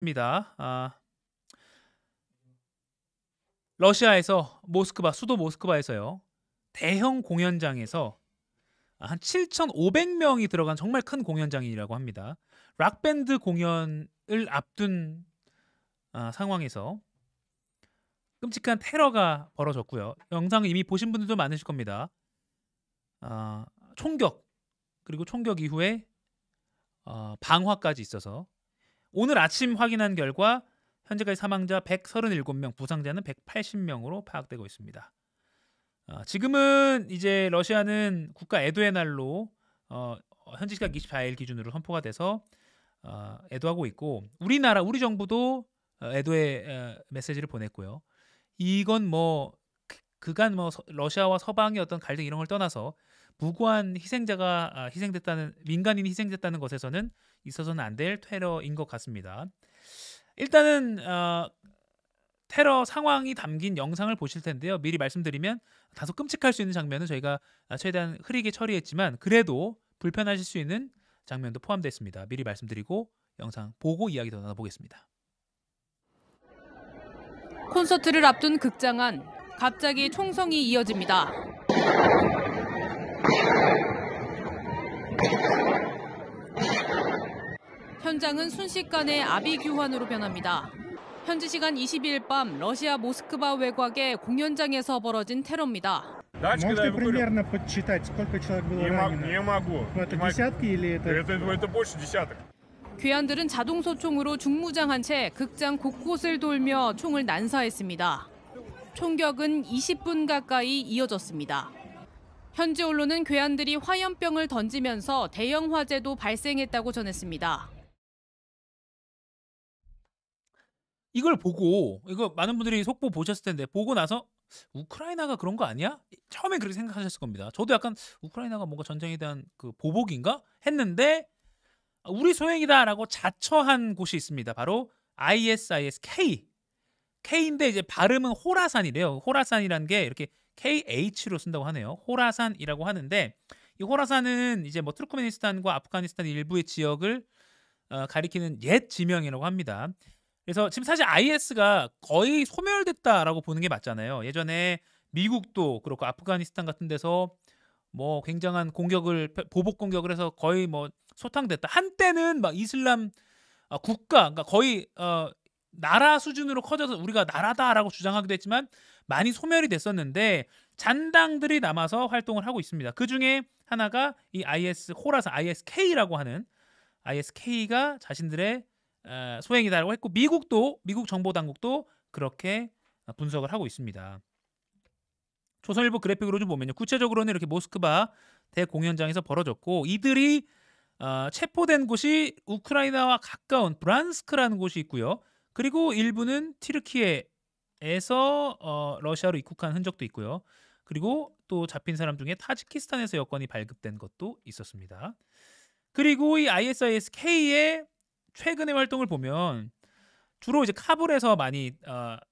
입니다. 러시아에서 모스크바 수도 모스크바에서요. 대형 공연장에서 한 7,500명이 들어간 정말 큰 공연장이라고 합니다. 락 밴드 공연을 앞둔 상황에서 끔찍한 테러가 벌어졌고요. 영상을 이미 보신 분들도 많으실 겁니다. 총격 그리고 총격 이후에 방화까지 있어서 오늘 아침 확인한 결과 현재까지 사망자 137명, 부상자는 180명으로 파악되고 있습니다. 지금은 이제 러시아는 국가 애도의 날로 현지 시각 24일 기준으로 선포가 돼서 애도하고 있고 우리 정부도 애도의 메시지를 보냈고요. 이건 뭐 그간 뭐 러시아와 서방의 어떤 갈등 이런 걸 떠나서 무고한 희생자가 희생됐다는 민간인이 희생됐다는 것에서는 있어서는 안 될 테러인 것 같습니다. 일단은 테러 상황이 담긴 영상을 보실 텐데요. 미리 말씀드리면 다소 끔찍할 수 있는 장면은 저희가 최대한 흐리게 처리했지만 그래도 불편하실 수 있는 장면도 포함됐습니다. 미리 말씀드리고 영상 보고 이야기 더 나눠보겠습니다. 콘서트를 앞둔 극장 안 갑자기 총성이 이어집니다. 현장은 순식간에 아비규환으로 변합니다. 현지 시간 22일 밤 러시아 모스크바 외곽의 공연장에서 벌어진 테러입니다. Можете примерно подсчитать, сколько человек было ранено? Не могу. Это десятки или это... Это больше десяток. 괴한들은 자동소총으로 중무장한 채 극장 곳곳을 돌며 총을 난사했습니다. 총격은 20분 가까이 이어졌습니다. 현지 언론은 괴한들이 화염병을 던지면서 대형 화재도 발생했다고 전했습니다. 이걸 보고 이거 많은 분들이 속보 보셨을 텐데 보고 나서 우크라이나가 그런 거 아니야? 처음엔 그렇게 생각하셨을 겁니다. 저도 약간 우크라이나가 뭔가 전쟁에 대한 그 보복인가 했는데 우리 소행이다라고 자처한 곳이 있습니다. 바로 ISIS-K. K인데 이제 발음은 호라산이래요. 호라산이라는 게 이렇게 KH로 쓴다고 하네요. 호라산이라고 하는데 이 호라산은 이제 뭐 투르크메니스탄과 아프가니스탄 일부의 지역을 가리키는 옛 지명이라고 합니다. 그래서 지금 사실 IS가 거의 소멸됐다라고 보는 게 맞잖아요. 예전에 미국도 그렇고 아프가니스탄 같은 데서 뭐 굉장한 보복 공격을 해서 거의 뭐 소탕됐다. 한때는 막 이슬람 국가, 그러니까 거의 나라 수준으로 커져서 우리가 나라다라고 주장하기도 했지만 많이 소멸이 됐었는데 잔당들이 남아서 활동을 하고 있습니다. 그 중에 하나가 이 IS 호라산 ISK라고 하는 ISK가 자신들의 소행이다라고 했고 미국 정보 당국도 그렇게 분석을 하고 있습니다. 조선일보 그래픽으로 좀 보면요. 구체적으로는 이렇게 모스크바 대공연장에서 벌어졌고 이들이 체포된 곳이 우크라이나와 가까운 브란스크라는 곳이 있고요. 그리고 일부는 튀르키예에서 러시아로 입국한 흔적도 있고요. 그리고 또 잡힌 사람 중에 타지키스탄에서 여권이 발급된 것도 있었습니다. 그리고 이 ISIS-K의 최근의 활동을 보면 주로 이제 카불에서 많이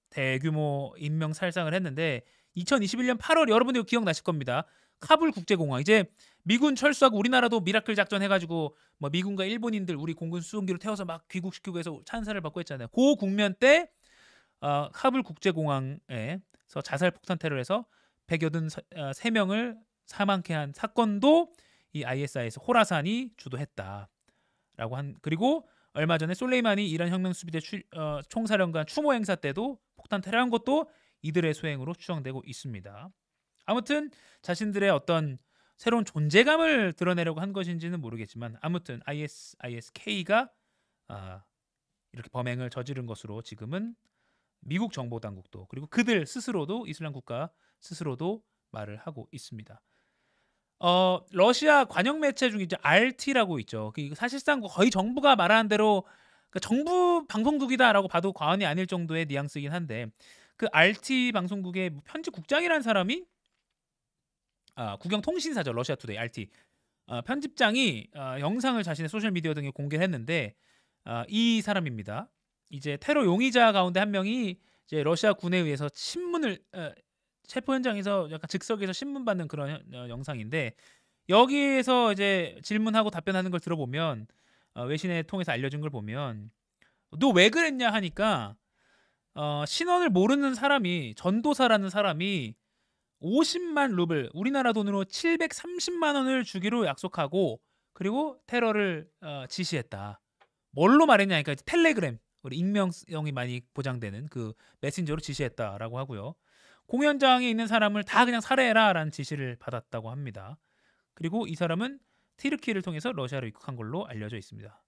대규모 인명 살상을 했는데 2021년 8월 여러분들 기억나실 겁니다. 카불 국제공항 이제 미군 철수하고 우리나라도 미라클 작전 해가지고 뭐 미군과 일본인들 우리 공군 수송기로 태워서 막 귀국시키고 해서 찬사를 받고 했잖아요. 그 국면 때 카불 국제공항에서 자살 폭탄 테러에서 183명을 사망케 한 사건도 이 ISIS 호라산이 주도했다라고 한 그리고 얼마 전에 솔레이마니 이란 혁명 수비대 총사령관 추모 행사 때도 폭탄 테러한 것도 이들의 소행으로 추정되고 있습니다. 아무튼 자신들의 어떤 새로운 존재감을 드러내려고 한 것인지는 모르겠지만 아무튼 ISIS-K가 이렇게 범행을 저지른 것으로 지금은 미국 정보 당국도 그리고 그들 스스로도 이슬람 국가 스스로도 말을 하고 있습니다. 러시아 관영 매체 중에 이제 RT라고 있죠. 사실상 거의 정부가 말하는 대로 정부 방송국이다라고 봐도 과언이 아닐 정도의 뉘앙스이긴 한데 그 RT 방송국의 편집국장이라는 사람이 국영통신사죠. 러시아 투데이 RT 편집장이 영상을 자신의 소셜 미디어 등에 공개했는데 이 사람입니다. 이제 테러 용의자 가운데 한 명이 이제 러시아 군에 의해서 신문을 체포 현장에서 약간 즉석에서 신문 받는 그런 영상인데 여기에서 이제 질문하고 답변하는 걸 들어보면 외신에 통해서 알려진 걸 보면 너 왜 그랬냐 하니까 신원을 모르는 사람이 전도사라는 사람이 50만 루블 우리나라 돈으로 730만 원을 주기로 약속하고 그리고 테러를 지시했다. 뭘로 말했냐 그러니까 텔레그램 우리 익명성이 많이 보장되는 그 메신저로 지시했다라고 하고요. 공연장에 있는 사람을 다 그냥 살해해라라는 지시를 받았다고 합니다. 그리고 이 사람은 티르키를 통해서 러시아로 입국한 걸로 알려져 있습니다.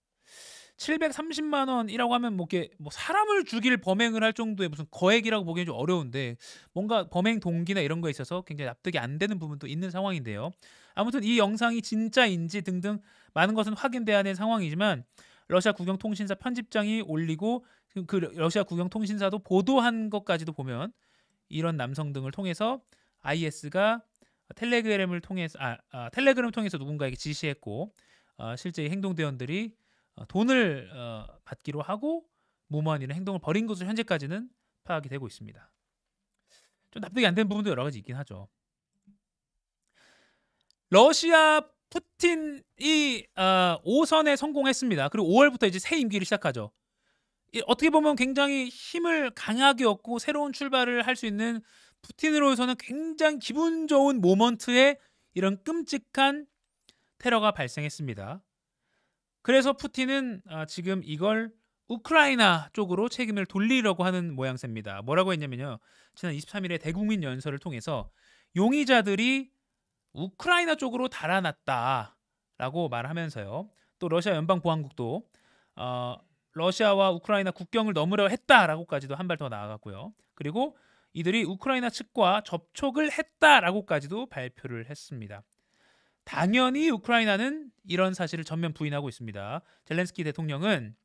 730만 원이라고 하면 뭐 사람을 죽일 범행을 할 정도의 무슨 거액이라고 보기엔 좀 어려운데 뭔가 범행 동기나 이런 거에 있어서 굉장히 납득이 안 되는 부분도 있는 상황인데요. 아무튼 이 영상이 진짜인지 등등 많은 것은 확인돼야 하는 상황이지만 러시아 국영통신사 편집장이 올리고 그 러시아 국영통신사도 보도한 것까지도 보면 이런 남성 등을 통해서 IS가 텔레그램을 통해서 누군가에게 지시했고 실제 행동대원들이 돈을 받기로 하고 무모한 이런 행동을 벌인 것으로 현재까지는 파악이 되고 있습니다. 좀 납득이 안 되는 부분도 여러 가지 있긴 하죠. 러시아 푸틴이 5선에 성공했습니다. 그리고 5월부터 이제 새 임기를 시작하죠. 어떻게 보면 굉장히 힘을 강하게 얻고 새로운 출발을 할 수 있는 푸틴으로서는 굉장히 기분 좋은 모먼트에 이런 끔찍한 테러가 발생했습니다. 그래서 푸틴은 지금 이걸 우크라이나 쪽으로 책임을 돌리려고 하는 모양새입니다. 뭐라고 했냐면요. 지난 23일에 대국민 연설을 통해서 용의자들이 우크라이나 쪽으로 달아났다라고 말하면서요. 또 러시아 연방보안국도 러시아와 우크라이나 국경을 넘으려 했다라고까지도 한 발 더 나아갔고요. 그리고 이들이 우크라이나 측과 접촉을 했다라고까지도 발표를 했습니다. 당연히 우크라이나는 이런 사실을 전면 부인하고 있습니다. 젤렌스키 대통령은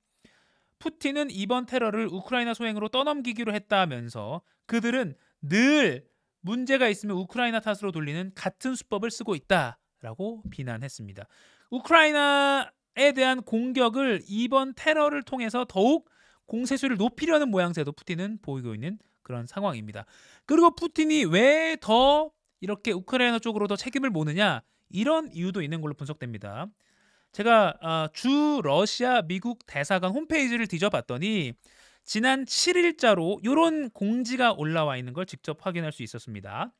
푸틴은 이번 테러를 우크라이나 소행으로 떠넘기기로 했다면서 그들은 늘 문제가 있으면 우크라이나 탓으로 돌리는 같은 수법을 쓰고 있다라고 비난했습니다. 우크라이나에 대한 공격을 이번 테러를 통해서 더욱 공세수를 높이려는 모양새도 푸틴은 보이고 있는 그런 상황입니다. 그리고 푸틴이 왜 더 이렇게 우크라이나 쪽으로 더 책임을 모느냐 이런 이유도 있는 걸로 분석됩니다. 제가 주 러시아 미국 대사관 홈페이지를 뒤져봤더니 지난 7일자로 이런 공지가 올라와 있는 걸 직접 확인할 수 있었습니다.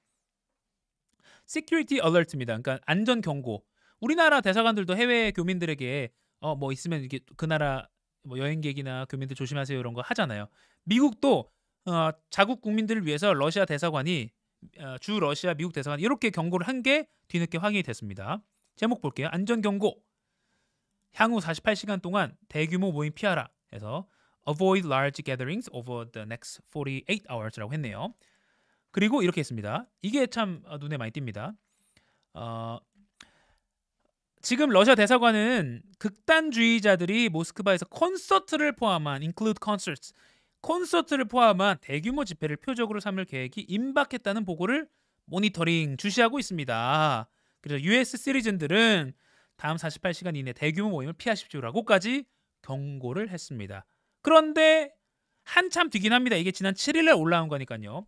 Security Alert입니다. 그러니까 안전 경고. 우리나라 대사관들도 해외 교민들에게 뭐 있으면 이게 그 나라 뭐 여행객이나 교민들 조심하세요 이런 거 하잖아요. 미국도 자국 국민들을 위해서 러시아 대사관이 주 러시아 미국 대사관 이렇게 경고를 한 게 뒤늦게 확인이 됐습니다. 제목 볼게요. 안전 경고. 향후 48시간 동안 대규모 모임 피하라 해서 Avoid large gatherings over the next 48 hours라고 했네요. 그리고 이렇게 했습니다. 이게 참 눈에 많이 띕니다. 지금 러시아 대사관은 극단주의자들이 모스크바에서 콘서트를 포함한 include concerts, 콘서트를 포함한 대규모 집회를 표적으로 삼을 계획이 임박했다는 보고를 모니터링 주시하고 있습니다. 그래서 US 시리즌들은 다음 48시간 이내 대규모 모임을 피하십시오라고까지 경고를 했습니다. 그런데 한참 뒤긴 합니다. 이게 지난 7일에 올라온 거니까요.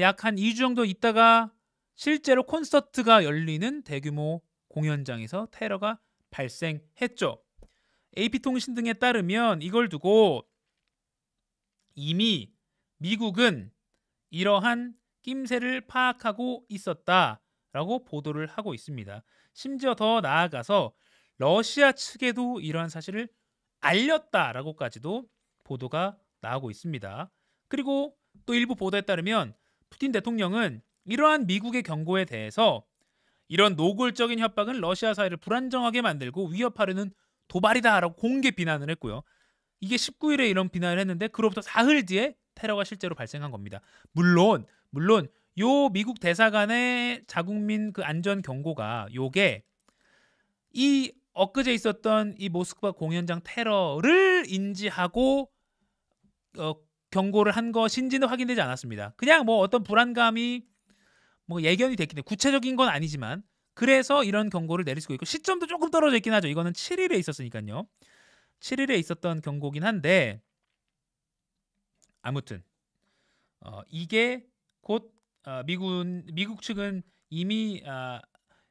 약 한 2주 정도 있다가 실제로 콘서트가 열리는 대규모 공연장에서 테러가 발생했죠. AP통신 등에 따르면 이걸 두고 이미 미국은 이러한 낌새를 파악하고 있었다라고 보도를 하고 있습니다. 심지어 더 나아가서 러시아 측에도 이러한 사실을 알렸다라고까지도 보도가 나오고 있습니다. 그리고 또 일부 보도에 따르면 푸틴 대통령은 이러한 미국의 경고에 대해서 이런 노골적인 협박은 러시아 사회를 불안정하게 만들고 위협하려는 도발이다라고 공개 비난을 했고요. 이게 19일에 이런 비난을 했는데 그로부터 사흘 뒤에 테러가 실제로 발생한 겁니다. 물론 요 미국 대사관의 자국민 그 안전 경고가 요게 이 엊그제 있었던 이 모스크바 공연장 테러를 인지하고 경고를 한 것인지는 확인되지 않았습니다. 그냥 뭐 어떤 불안감이 뭐 예견이 됐기 때문에 구체적인 건 아니지만 그래서 이런 경고를 내릴 수가 있고 시점도 조금 떨어져 있긴 하죠. 이거는 7일에 있었으니까요. 7일에 있었던 경고긴 한데 아무튼 이게 곧 미국 측은 이미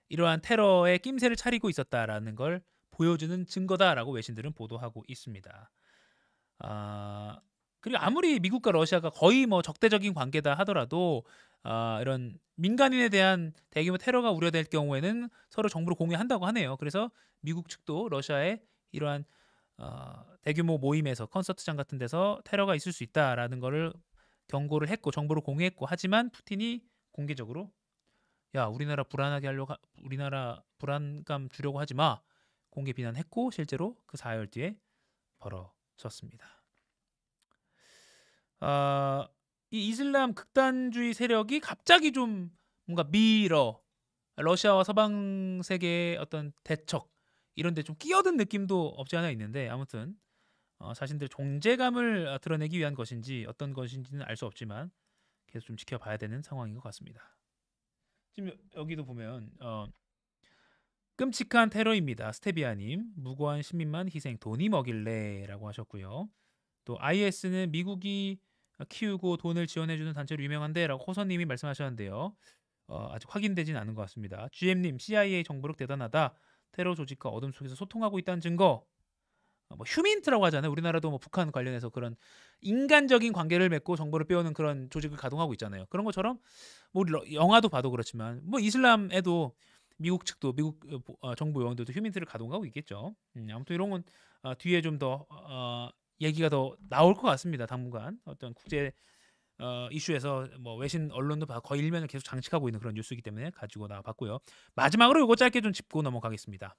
이러한 테러의 낌새를 차리고 있었다라는 걸 보여주는 증거다라고 외신들은 보도하고 있습니다. 그리고 아무리 미국과 러시아가 거의 뭐 적대적인 관계다 하더라도 이런 민간인에 대한 대규모 테러가 우려될 경우에는 서로 정보를 공유한다고 하네요. 그래서 미국 측도 러시아의 이러한 대규모 모임에서 콘서트장 같은 데서 테러가 있을 수 있다라는 거를 경고를 했고 정보를 공유했고 하지만 푸틴이 공개적으로 야 우리나라 불안하게 하려고 우리나라 불안감 주려고 하지 마 공개 비난했고 실제로 그 4일 뒤에 벌어졌습니다. 이 이슬람 극단주의 세력이 갑자기 좀 뭔가 러시아와 서방 세계의 어떤 대척 이런 데 좀 끼어든 느낌도 없지 않아 있는데 아무튼 자신들의 존재감을 드러내기 위한 것인지 어떤 것인지는 알 수 없지만 계속 좀 지켜봐야 되는 상황인 것 같습니다. 지금 여기도 보면 끔찍한 테러입니다. 스테비아님 무고한 시민만 희생 돈이 먹일래라고 하셨고요. 또 IS는 미국이 키우고 돈을 지원해주는 단체로 유명한데라고 호선님이 말씀하셨는데요. 아직 확인되진 않은 것 같습니다. GM님 CIA 정보력 대단하다. 테러 조직과 어둠 속에서 소통하고 있다는 증거. 뭐 휴민트라고 하잖아요. 우리나라도 뭐 북한 관련해서 그런 인간적인 관계를 맺고 정보를 빼오는 그런 조직을 가동하고 있잖아요. 그런 것처럼 뭐 우리 영화도 봐도 그렇지만 뭐 이슬람에도 미국 측도 미국 정부 요원들도 휴민트를 가동하고 있겠죠. 아무튼 이런 건 뒤에 좀 더 얘기가 더 나올 것 같습니다. 당분간 어떤 국제 이슈에서 뭐 외신 언론도 거의 일면을 계속 장식하고 있는 그런 뉴스이기 때문에 가지고 나와봤고요. 마지막으로 이거 짧게 좀 짚고 넘어가겠습니다.